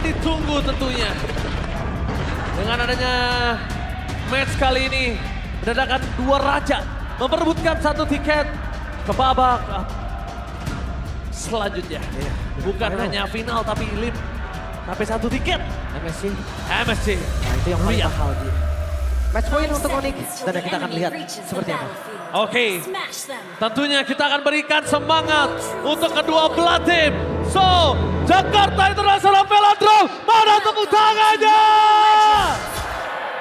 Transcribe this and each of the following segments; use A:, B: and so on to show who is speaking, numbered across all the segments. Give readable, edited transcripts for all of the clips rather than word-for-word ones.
A: ditunggu tentunya. Dengan adanya match kali ini, menandakan dua raja memperebutkan satu tiket ke babak selanjutnya. Bukan hanya final tapi Lim sampai satu tiket.
B: MSC.
A: MSC.
B: Nah itu yang paling
A: Lihat.
B: mahal Ji. Match point untuk Onyx dan kita akan lihat seperti apa.
A: Oke, tentunya kita akan berikan semangat untuk kedua belah tim. So, Jakarta International Velodrome, mana tepuk tangannya?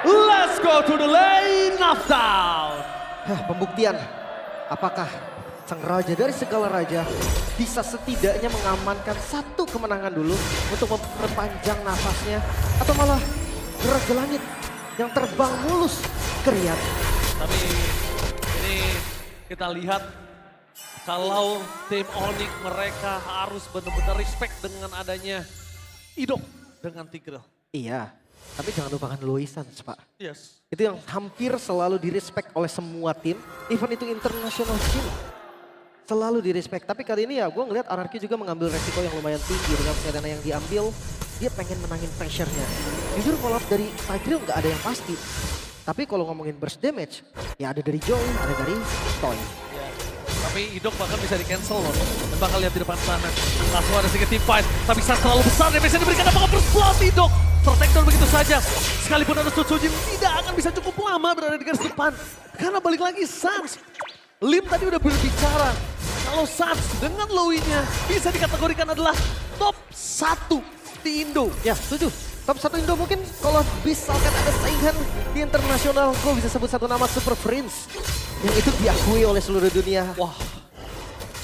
A: Let's go to the lane of down.
B: Pembuktian apakah sang raja dari segala raja bisa setidaknya mengamankan satu kemenangan dulu untuk memperpanjang nafasnya atau malah Raja Langit yang terbang mulus ke Riyadh.
A: Tapi ini kita lihat kalau tim Onyx mereka harus benar-benar respect dengan adanya Idok dengan Tigreal.
B: Iya, tapi jangan lupakan Loisan, Pak.
A: Yes.
B: Itu yang hampir selalu direspek oleh semua tim, even itu international team. Selalu direspek, tapi kali ini ya gue ngeliat RRQ juga mengambil resiko yang lumayan tinggi dengan Serena yang diambil. Dia pengen menangin pressure-nya. Jujur kalau dari Tigreal nggak ada yang pasti. Tapi kalau ngomongin burst damage, ya ada dari Joy, ada dari Toy.
A: Ya. Tapi Idok bahkan bisa di cancel loh. Dan bakal lihat di depan sana. Langsung ada sedikit team fight. Tapi saat terlalu besar damage yang diberikan apakah burst blood Idok. Tertakedown begitu saja. Sekalipun ada Tsujin tidak akan bisa cukup lama berada di garis depan. Karena balik lagi Sans. Lim tadi udah berbicara. Kalau Sans dengan Lowy-nya bisa dikategorikan adalah top 1 di Indo.
B: Ya, setuju. Top 1 Indo mungkin kalau misalkan ada saingan di internasional, gue bisa sebut satu nama Super Prince. Yang itu diakui oleh seluruh dunia.
A: Wah,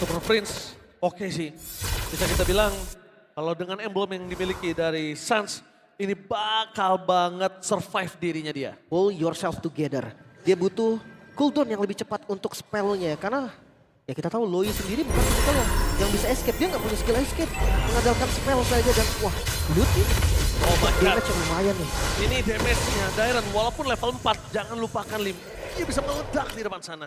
A: Super Prince oke sih. Bisa kita bilang kalau dengan emblem yang dimiliki dari Sans, ini bakal banget survive dirinya dia.
B: Pull yourself together. Dia butuh cooldown yang lebih cepat untuk spellnya. Karena ya kita tahu Lowy sendiri bukan skill yang bisa escape. Dia nggak punya skill escape. Mengandalkan spell saja dan wah, loot ini.
A: Oh my god.
B: Damage yang lumayan nih.
A: Ini damage-nya Dairon walaupun level 4, jangan lupakan Lim. Dia bisa meledak di depan sana.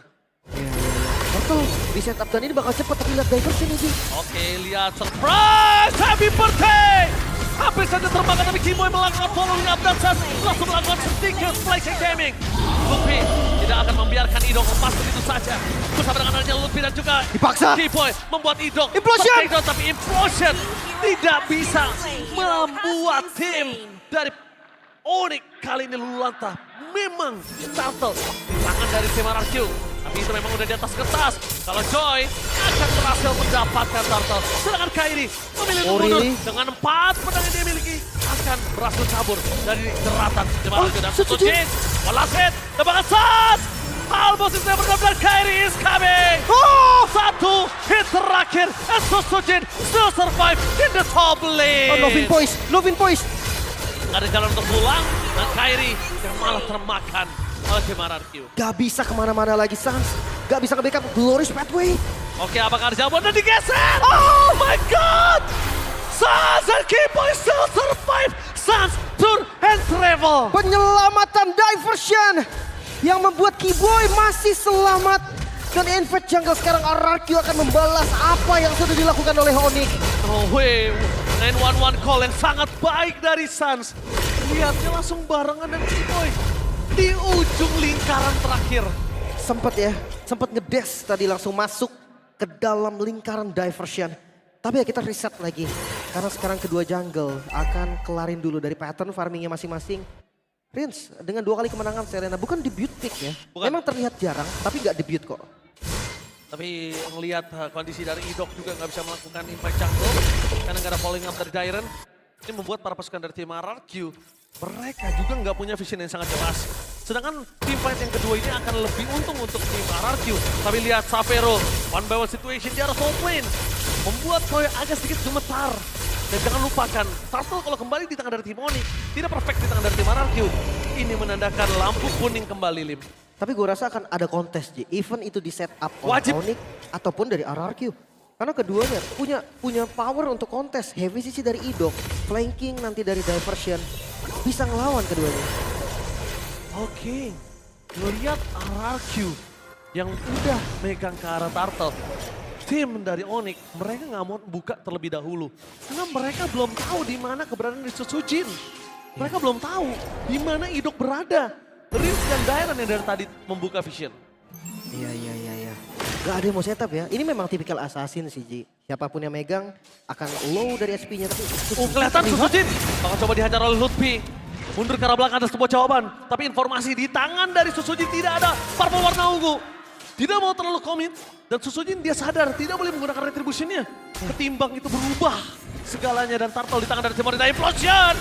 B: Betul, di setup dan ini bakal cepat tapi lihat diversion ini.
A: Oke, lihat surprise! Happy birthday! Hampir saja termakan tapi Kimoy melakukan following up dan Sans langsung melakukan sedikit flashing gaming. Lutfi tidak akan membiarkan Idok lepas begitu saja. Bersama dengan adanya Lutfi dan juga
B: Dipaksa.
A: Kimoy membuat Idok
B: Implosion!
A: tertakedown, tapi Implosion tidak bisa membuat tim dari Onyx kali ini luluh-lantah. Memang startle di tangan dari tim RRQ. Tapi itu memang udah di atas kertas. Kalau Joy akan berhasil mendapatkan turtle. Sedangkan Kairi memilih
B: Oh,
A: mundur
B: really?
A: dengan 4 pedang yang dia miliki. Akan berhasil kabur dari jeratan tim RRQ. Dan
B: setuju.
A: Tsujin, one hit, tembakan Sans. Almost is never done, Kairi is coming. Oh, satu hit terakhir. And Tsujin still survive in the top lane.
B: Oh, Lovin Poise.
A: Nggak ada jalan untuk pulang. Dan Kairi yang malah termakan oleh tim RRQ.
B: Gak bisa kemana-mana lagi Sans. Gak bisa nge-backup Glorious Pathway.
A: Oke, apakah ada jawaban dan digeser? Oh my god! Sans and Kimoy still survive! Sans turn and travel!
B: Penyelamatan diversion yang membuat Keyboy masih selamat. Dan Invade Jungle sekarang RRQ akan membalas apa yang sudah dilakukan oleh Onyx.
A: Oh wait, 911 call yang sangat baik dari Sans. Lihatnya langsung barengan dan Kimoy di ujung lingkaran terakhir.
B: Sempat ngedes tadi langsung masuk ke dalam lingkaran diversion. Tapi ya kita reset lagi. Karena sekarang kedua jungle akan kelarin dulu dari pattern farmingnya masing-masing. Prince dengan 2 kali kemenangan Serena bukan debut pick ya.
A: Bukan.
B: Emang terlihat jarang tapi gak debut kok.
A: Tapi ngelihat kondisi dari Idok juga nggak bisa melakukan impact jungle. Karena nggak ada following up dari Dairon. Ini membuat para pasukan dari tim RRQ, mereka juga nggak punya vision yang sangat jelas. Sedangkan tim fight yang kedua ini akan lebih untung untuk tim RRQ. Tapi lihat Savero, one by one situation di arah top lane. Membuat Toy agak sedikit gemetar. Dan jangan lupakan, Turtle kalau kembali di tangan dari tim Onyx, tidak perfect di tangan dari tim RRQ. Ini menandakan lampu kuning kembali, Lim.
B: Tapi gue rasa akan ada kontes Ji, even itu di set up oleh
A: Wajib.
B: Onyx ataupun dari RRQ. Karena keduanya punya power untuk kontes. Heavy sisi dari Idok, flanking nanti dari diversion. Bisa ngelawan keduanya.
A: Oke, ngeliat RRQ yang udah megang ke arah Turtle. tim dari Onyx, mereka nggak mau buka terlebih dahulu. Karena mereka belum tahu di mana keberadaan dari Sujin. Mereka belum tahu di mana Idok berada. Riz dan Dairon yang dari tadi membuka vision.
B: Iya. Gak ada yang mau setup ya. Ini memang tipikal assassin sih, Ji. Siapapun yang megang akan low dari SP-nya. Tapi
A: Kelihatan Sujin bakal coba dihajar oleh Lutfi. Mundur ke arah belakang ada sebuah jawaban. Tapi informasi di tangan dari Sujin tidak ada. Purple warna ungu. Tidak mau terlalu komit. Dan Sujin dia sadar tidak boleh menggunakan retribution-nya. Ketimbang itu berubah segalanya. Dan Turtle di tangan dari Timor Implosion.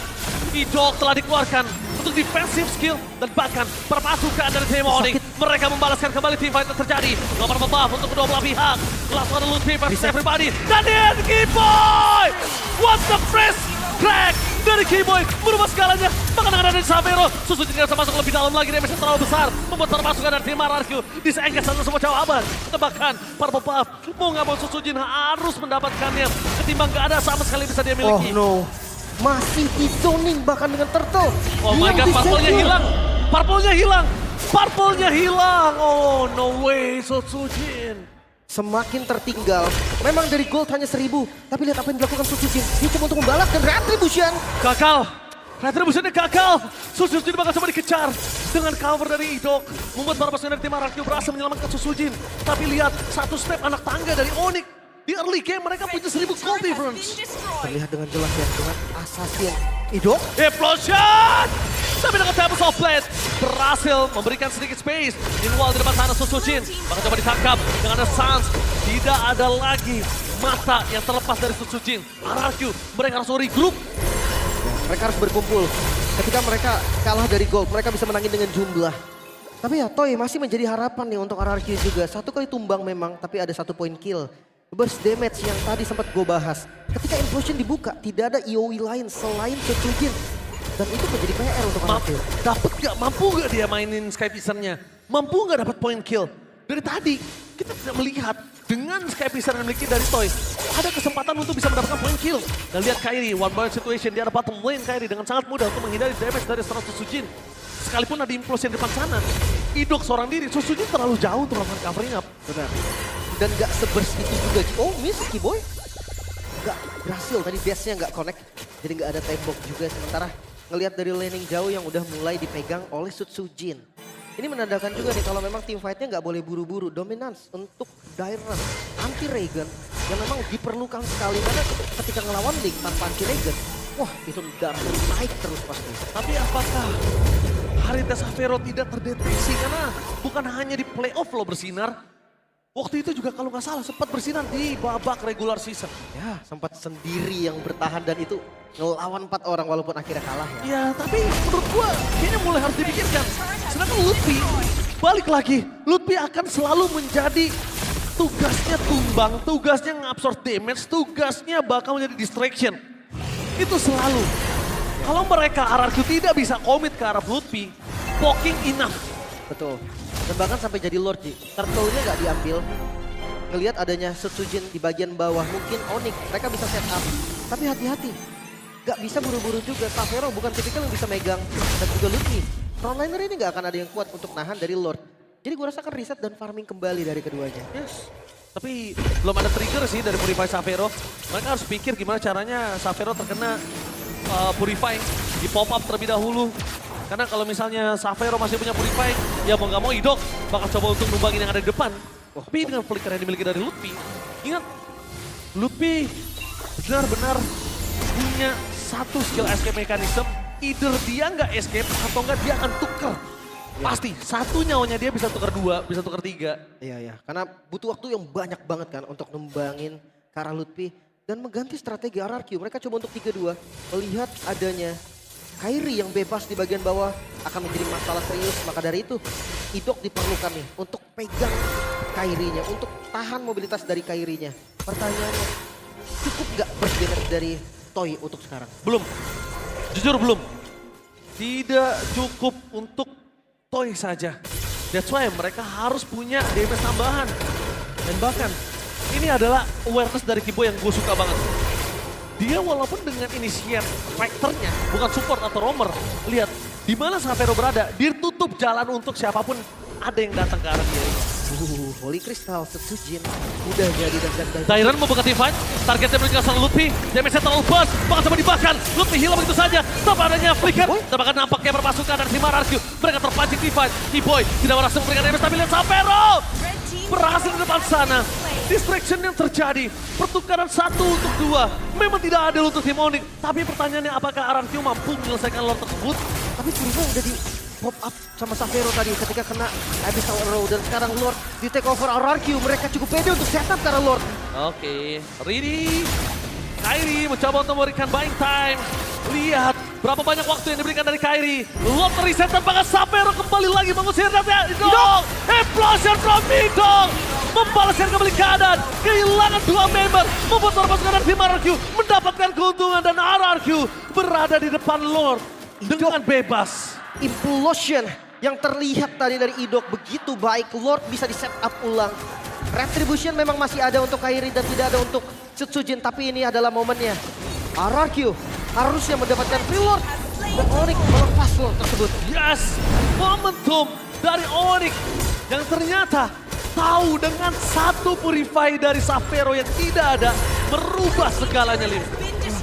A: Idok telah dikeluarkan untuk defensive skill dan bahkan perpasukan dari tim Onyx. Mereka membalaskan kembali team fight yang terjadi. Nomor buff untuk kedua belah pihak. Langsung ada Lutfi versus everybody. Dan dia Keyboy! What the fresh crack dari Keyboy merubah segalanya. Bahkan ada dari Xavero. Sujin tidak bisa masuk lebih dalam lagi. Damage yang terlalu besar. Membuat perpasukan dari tim RRQ disengket satu semua jawaban. Tebakan purple buff. Mau nggak mau Sujin harus mendapatkannya. Ketimbang nggak ada sama sekali bisa dia miliki.
B: Oh no. Masih di zoning bahkan dengan Turtle.
A: Oh my god, purple-nya hilang. Purple-nya hilang. Purple-nya hilang. Oh no way, Sujin.
B: Semakin tertinggal. Memang dari gold hanya 1000. Tapi lihat apa yang dilakukan Sujin. Dia coba untuk membalaskan retribution.
A: Gagal. Retribution-nya gagal. Sujin bakal coba dikejar. Dengan cover dari Idok. Membuat para pasukan dari tim RRQ berhasil menyelamatkan Sujin. Tapi lihat, satu step anak tangga dari Onyx. Di early game mereka punya 1000 gold difference.
B: Terlihat dengan jelas ya, dengan assassin Idok.
A: Implosion! Tapi dengan Tables of Blade berhasil memberikan sedikit space. Meanwhile di depan sana Sujin bakal coba ditangkap dengan ada Sans. Tidak ada lagi mata yang terlepas dari Sujin. RRQ mereka harus regroup.
B: Mereka harus berkumpul. Ketika mereka kalah dari gold, mereka bisa menangin dengan jumlah. Tapi ya Toy masih menjadi harapan nih untuk RRQ juga. Satu kali tumbang memang, tapi ada 1 point kill. Burst damage yang tadi sempat gue bahas. Ketika Implosion dibuka, tidak ada EOE lain selain Sujin. Dan itu menjadi PR untuk RRQ.
A: Mampu gak dia mainin Sky Vision-nya? Mampu gak dapat point kill? Dari tadi kita tidak melihat dengan Sky Vision yang dimiliki dari Toy. Ada kesempatan untuk bisa mendapatkan point kill. Dan lihat Kairi, one point situation. Dia ada bottom lane Kairi dengan sangat mudah untuk menghindari damage dari serangan Sujin. Sekalipun ada Implosion di depan sana. Idok seorang diri, Sujin terlalu jauh untuk melakukan covering up.
B: Benar. Dan gak sebers itu juga. Oh miss Keyboy. Gak berhasil, tadi dash-nya gak connect. Jadi gak ada tembok juga. Sementara ngelihat dari laning jauh yang udah mulai dipegang oleh Sujin. Ini menandakan juga nih kalau memang team fight-nya gak boleh buru-buru. Dominance untuk Dairon, anti-Regen yang memang diperlukan sekali. Karena ketika ngelawan Link tanpa anti-Regen, wah itu darahnya naik terus pasti.
A: Tapi apakah Harita Xavero tidak terdeteksi? Karena bukan hanya di playoff lo bersinar. Waktu itu juga kalau nggak salah sempat bersinar di babak regular season.
B: Ya sempat sendiri yang bertahan dan itu ngelawan 4 orang walaupun akhirnya kalah ya.
A: Ya tapi menurut gua kayaknya mulai harus dipikirkan. Sedangkan Lutfi balik lagi. Lutfi akan selalu menjadi tugasnya tumbang, tugasnya ngabsorb damage, tugasnya bakal menjadi distraction. Itu selalu. Kalau mereka RRQ tidak bisa komit ke arah Lutfi, poking enough.
B: Betul. Dan bahkan sampai jadi Lord Ji. Turtle-nya gak diambil. Ngelihat adanya Sujin di bagian bawah. Mungkin Onyx mereka bisa set up. Tapi hati-hati. Gak bisa buru-buru juga. Xavero bukan tipikal yang bisa megang. Dan juga Lutfi. Frontliner ini gak akan ada yang kuat untuk nahan dari Lord. Jadi gue rasa akan reset dan farming kembali dari keduanya.
A: Yes. Tapi belum ada trigger sih dari Purify Xavero. Mereka harus pikir gimana caranya Xavero terkena Purify. Di pop up terlebih dahulu. Karena kalau misalnya Xavero masih punya Purify, ya mau nggak mau Idok bakal coba untuk numbangin yang ada di depan. Tapi dengan flicker yang dimiliki dari Lutfi, ingat Lutfi benar-benar punya satu skill escape mechanism. Either dia nggak escape atau nggak dia akan tuker. Pasti satu nyawanya dia bisa tuker 2, bisa tuker 3.
B: Iya, karena butuh waktu yang banyak banget kan untuk numbangin ke arah Lutfi. Dan mengganti strategi RRQ, mereka coba untuk 3-2. Melihat adanya Kairi yang bebas di bagian bawah akan menjadi masalah serius. Maka dari itu Idok diperlukan nih untuk pegang Kairinya, untuk tahan mobilitas dari Kairinya. Pertanyaannya, cukup gak burst damage dari Toy untuk sekarang?
A: Belum, jujur belum. Tidak cukup untuk Toy saja. That's why mereka harus punya damage tambahan. Dan bahkan ini adalah awareness dari Kibo yang gue suka banget. Dia walaupun dengan initiate factornya, bukan support atau roamer, lihat di mana Xavero berada, dia tutup jalan untuk siapapun ada yang datang ke arah dia.
B: Holy Crystal, Setsujin. Udah jadi dan
A: Dairen membuka divide, targetnya berikan sang Lutfi, damage-nya terlalu bus, bahkan sampai dibakar. Lutfi hilang begitu saja, tanpa adanya flicker. Dan bahkan nampaknya berpasukan dari tim RRQ. Mereka terpancing divide, T-Boy tidak berhasil memberikan damage, tapi lihat Sapero berhasil di depan sana. Distraction yang terjadi, pertukaran 1 untuk 2. Memang tidak adil untuk tim Onyx, tapi pertanyaannya apakah RRQ mampu menyelesaikan lore tersebut?
B: Tapi Purify udah di pop up sama Sapero tadi ketika kena Abyssal Arrow. Dan sekarang Lord di take over RRQ. Mereka cukup pede untuk setup karena Lord.
A: Oke, ready. Kairi mencoba untuk memberikan buying time. Lihat berapa banyak waktu yang diberikan dari Kairi. Lord reset dan bahkan Sapero kembali lagi mengusir Midong. Explosion from Midong. Membalaskan kembali keadaan. Kehilangan 2 member. Membuat pasukan dari tim RRQ mendapatkan keuntungan. Dan RRQ berada di depan Lord dengan bebas.
B: Implosion yang terlihat tadi dari Idok begitu baik. Lord bisa di set up ulang. Retribution memang masih ada untuk Kairi dan tidak ada untuk Setsujin. Tapi ini adalah momennya. RRQ harusnya mendapatkan free Lord. Dan Onyx melepas Lord tersebut.
A: Yes, momentum dari Onyx yang ternyata tahu dengan satu Purify dari Sapero yang tidak ada merubah segalanya, Lim.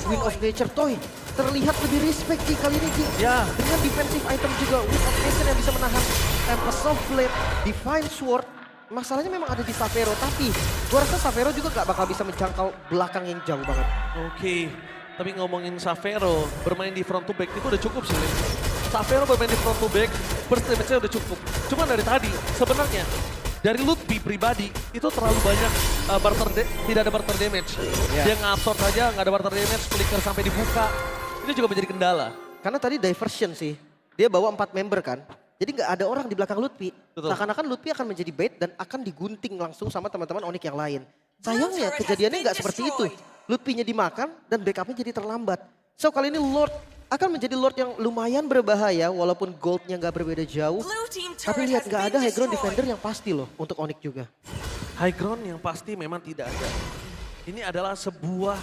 B: Wind of Nature Toy terlihat lebih respect Ki kali ini Ki.
A: Ya.
B: Dengan defensive item juga Wind of Nature yang bisa menahan Tempest of Blade, Divine Sword. Masalahnya memang ada di Sapero, tapi gua rasa Sapero juga gak bakal bisa menjangkau belakang yang jauh banget.
A: Oke, tapi ngomongin Sapero bermain di front to back itu udah cukup sih, Lim. Sapero bermain di front to back, burst damage-nya udah cukup. Cuman dari tadi sebenarnya dari Lutfi pribadi itu terlalu banyak tidak ada barter damage. Dia nge-absorb saja, nggak ada barter damage, flicker sampai dibuka. Ini juga menjadi kendala.
B: Karena tadi diversion sih, dia bawa 4 member kan. Jadi nggak ada orang di belakang Lutfi. Seakan-akan Lutfi akan menjadi bait dan akan digunting langsung sama teman-teman Onyx yang lain. Sayangnya kejadiannya nggak seperti itu. Lutfinya dimakan dan backupnya jadi terlambat. So kali ini Lord akan menjadi Lord yang lumayan berbahaya walaupun goldnya nggak berbeda jauh. Tapi lihat nggak ada high ground defender yang pasti loh untuk Onyx juga.
A: High ground yang pasti memang tidak ada. Ini adalah sebuah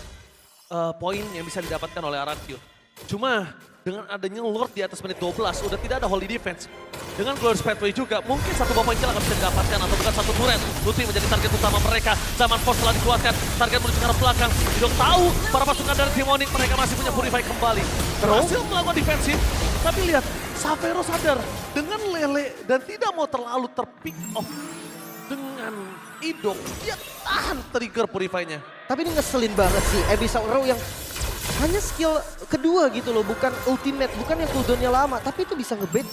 A: poin yang bisa didapatkan oleh RRQ. Cuma dengan adanya Lord di atas menit 12 udah tidak ada holy defense. Dengan Glorious Pathway juga mungkin satu poin kill akan bisa didapatkan atau bukan satu turret. Lutfi menjadi target utama mereka. Zaman Force telah dikeluarkan, target menuju ke arah belakang. Idok tahu para pasukan dari tim Onyx mereka masih punya Purify kembali. Berhasil melakukan defensif, tapi lihat Sapero sadar dengan Lele dan tidak mau terlalu terpick off dengan Idok. Dia tahan trigger Purify-nya.
B: Tapi ini ngeselin banget sih Abyssal Arrow yang hanya skill kedua gitu loh, bukan ultimate, bukan yang cooldownnya lama, tapi itu bisa ngebait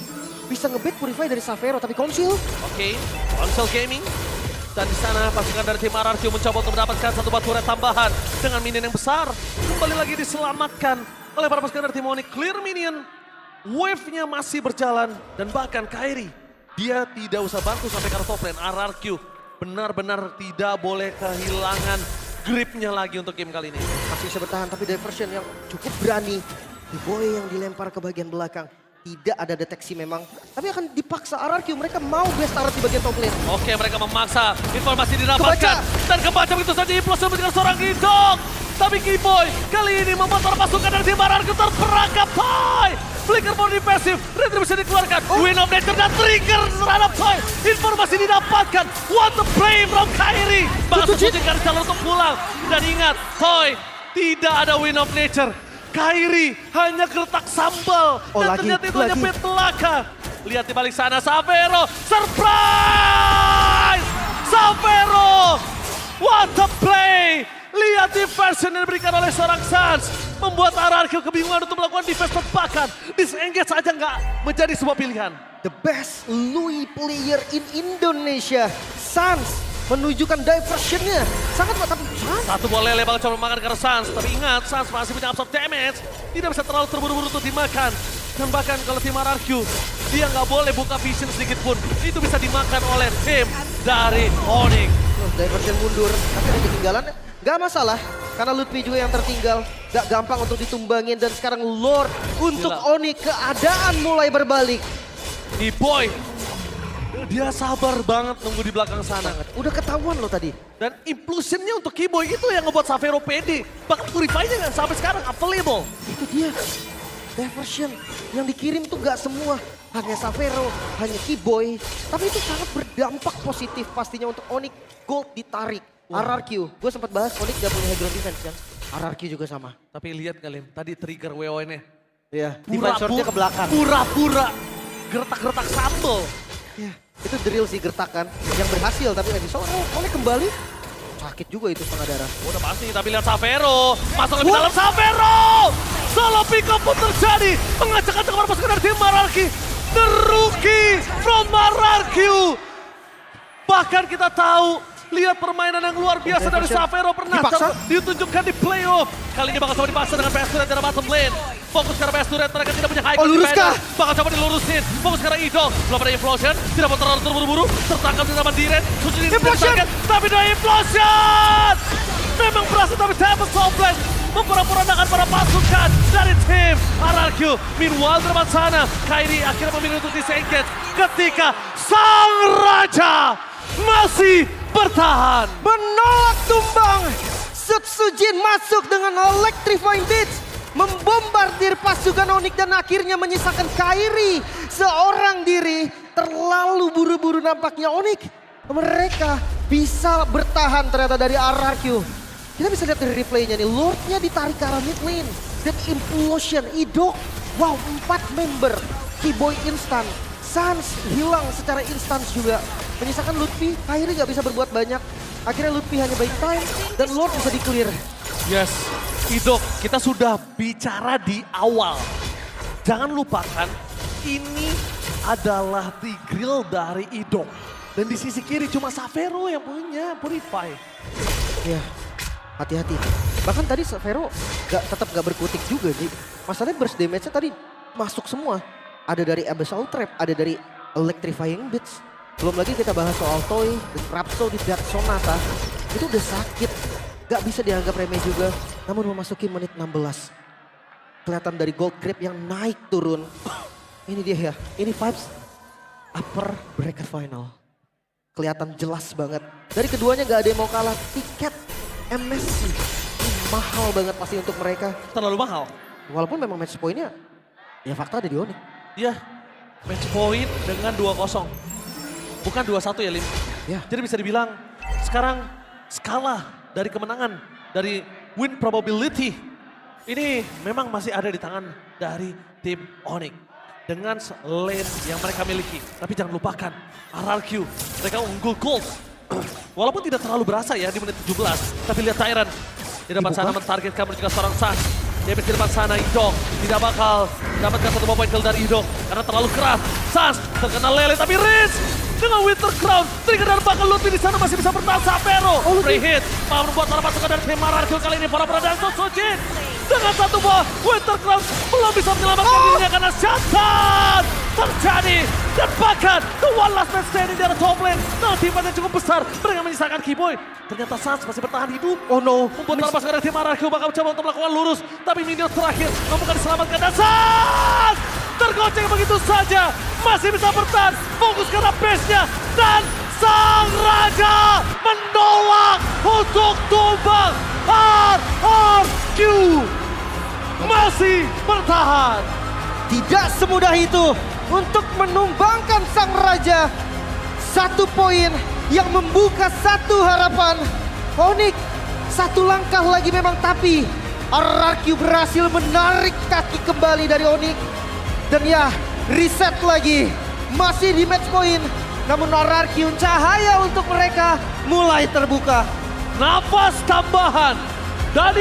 B: Purify dari Sapero, tapi Conceal.
A: Oke, Conceal Gaming. Dan di sana pasukan dari tim RRQ mencoba untuk mendapatkan satu batu turret tambahan dengan minion yang besar. Kembali lagi diselamatkan oleh para pasukan dari tim Onyx. Clear minion, wave-nya masih berjalan dan bahkan Kairi dia tidak usah bantu sampai ke arah top lane. RRQ benar-benar tidak boleh kehilangan gripnya lagi untuk game kali ini.
B: Masih bisa bertahan, tapi diversion yang cukup berani. T-Boy yang dilempar ke bagian belakang. Tidak ada deteksi memang, tapi akan dipaksa RRQ. Mereka mau best turret di bagian top lane.
A: Oke, mereka memaksa, informasi didapatkan. Dan kebaca begitu saja implosion dengan seorang Idok. Tapi K-Boy kali ini membuat para pasukan dari tim RRQ terperangkap. Toy! Flicker more defensif, retribution dikeluarkan. Wind of Nature dan trigger terhadap Toy. Informasi didapatkan. What the play from Kairi. Bahkan Setsujin garis jalan untuk pulang. Dan ingat, Toy tidak ada Wind of Nature. Kairi hanya geletak sambal.
B: Oh,
A: Dan
B: lagi,
A: ternyata itu hanya pet belaka. Lihat di balik sana, Sapero. Surprise! Sapero! What a play! Lihat diversion yang diberikan oleh seorang Sans. Membuat RRQ kebingungan untuk melakukan defense tebakan. Disengage saja nggak menjadi sebuah pilihan.
B: The best Louis player in Indonesia, Sans, menunjukkan diversionnya. Sangat kuat, tapi Sans.
A: Satu bola lele bakal coba makan karena Sans. Tapi ingat, Sans masih punya absorb damage. Tidak bisa terlalu terburu-buru untuk dimakan. Dan bahkan kalau tim RRQ, dia nggak boleh buka vision sedikit pun. Itu bisa dimakan oleh tim dari Onyx.
B: Diversion mundur, tapi ada ketinggalan. Gak masalah, karena Lutfi juga yang tertinggal. Gak gampang untuk ditumbangin dan sekarang Lord untuk Onyx. Keadaan mulai berbalik.
A: T-Boy, dia sabar banget nunggu di belakang sana.
B: Udah ketahuan loh tadi.
A: Dan implosionnya untuk K-Boy itu yang ngebuat Sapero pede. Bahkan Purify-nya sampai sekarang available.
B: Itu dia. Diversion yang dikirim tuh gak semua hanya Xavero, hanya Keyboy. Tapi itu sangat berdampak positif pastinya untuk Onyx. Gold ditarik. RRQ, gue sempat bahas Onyx gak punya high ground defense kan. RRQ juga sama.
A: Tapi lihat kalian, tadi trigger WO-nya.
B: Iya, defense short-nya ke belakang.
A: Pura-pura gertak-gertak sambal.
B: Ya, itu drill sih gertakan yang berhasil. Tapi Edison Onyx kembali. Sakit juga itu setengah darah.
A: Udah pasti, tapi lihat Xavero. Masuk lebih dalam Xavero. Solo pick up pun terjadi. Mengacak-acak para pasukan dari tim Mararki. The rookie from Mararki. Bahkan kita tahu, lihat permainan yang luar biasa dari Xavero pernah ditunjukkan di playoff. Kali ini bakal coba dipaksa dengan PS Turret dari bottom lane. Fokus ke PS Turret, mereka tidak punya high ground defender. Bakal coba dilurusin. Fokus ke Idol. Belum ada implosion. Tidak mau terlalu terburu-buru. Tertangkap di zaman Diren. Suci di target. Tapi ada implosion. Memang berhasil tapi dapat Soulblast. Mempura-puranakan para pasukan dari tim RRQ. Meanwhile di depan sana, Kairi akhirnya memilih untuk disengage ketika Sang Raja masih bertahan.
B: Menolak tumbang. Sutsujin masuk dengan Electrifying Beats. Membombardir pasukan Onyx dan akhirnya menyisakan Kairi seorang diri. Terlalu buru-buru nampaknya Onyx. Mereka bisa bertahan ternyata dari RRQ. Kita bisa lihat dari replaynya nih, Lordnya ditarik ke arah mid lane. Dan Implosion, Idok, wow 4 member. Keyboy instan, Sans hilang secara instan juga. Menyisakan Lutfi, Kairi gak bisa berbuat banyak. Akhirnya Lutfi hanya baik time dan Lord bisa di-clear.
A: Yes, Idok, kita sudah bicara di awal. Jangan lupakan, ini adalah the grill dari Idok. Dan di sisi kiri cuma Xavero yang punya Purify.
B: Ya. Hati-hati. Bahkan tadi Xavero tetap gak berkutik juga sih. Masalahnya burst damage-nya tadi masuk semua. Ada dari Abyssal Trap, ada dari Electrifying Beats. Belum lagi kita bahas soal Toy, Rhapsody, Dark Sonata. Itu udah sakit. Gak bisa dianggap remeh juga. Namun memasuki menit 16. Kelihatan dari Gold Grip yang naik turun. Ini dia ya, ini vibes upper bracket final. Kelihatan jelas banget. Dari keduanya gak ada yang mau kalah. Tiket MSC mahal banget pasti untuk mereka.
A: Terlalu mahal.
B: Walaupun memang match point-nya ya fakta ada di Onyx.
A: Iya, match point dengan 2-0. Bukan 2-1 ya Lim.
B: Ya.
A: Jadi bisa dibilang sekarang skala dari kemenangan, dari win probability. Ini memang masih ada di tangan dari tim Onyx. Dengan lane yang mereka miliki. Tapi jangan lupakan RRQ, mereka unggul gold. Walaupun tidak terlalu berasa ya di menit 17. Tapi lihat Tyrant di depan sana mentargetkan juga seorang Sans. Dia di depan sana Idok tidak bakal mendapatkan satu poin kill dari Idok. Karena terlalu keras. Sans terkena lele tapi Riz dengan Winter Crown. Trigger dan bakal Lutfi di sana masih bisa bertahan Xavero. Free hit. Malah membuat para pasukan dari tim RRQ kali ini para dan Sutsujin. Dengan satu buah Winter Crown belum bisa menyelamatkan dirinya karena shutdown terjadi. Dan bahkan the one last man standing di arah top lane. Nah timpan yang cukup besar mereka menyisakan Keyboy. Ternyata Sans masih bertahan hidup.
B: Oh no.
A: Membuat para pasukan dari tim RRQ bakal mencoba untuk melakukan lurus. Tapi minion terakhir bukan diselamatkan dan Sans tergoceng begitu saja. Masih bisa bertahan. Fokus ke arah base-nya. Dan Sang Raja menolak untuk tumbang. RRQ masih bertahan.
B: Tidak semudah itu untuk menumbangkan Sang Raja. 1 poin yang membuka 1 harapan. Onyx 1 langkah lagi memang tapi RRQ berhasil menarik kaki kembali dari Onyx. Dan ya reset lagi. Masih di match point. Namun RRQ cahaya untuk mereka mulai terbuka.
A: Nafas tambahan dari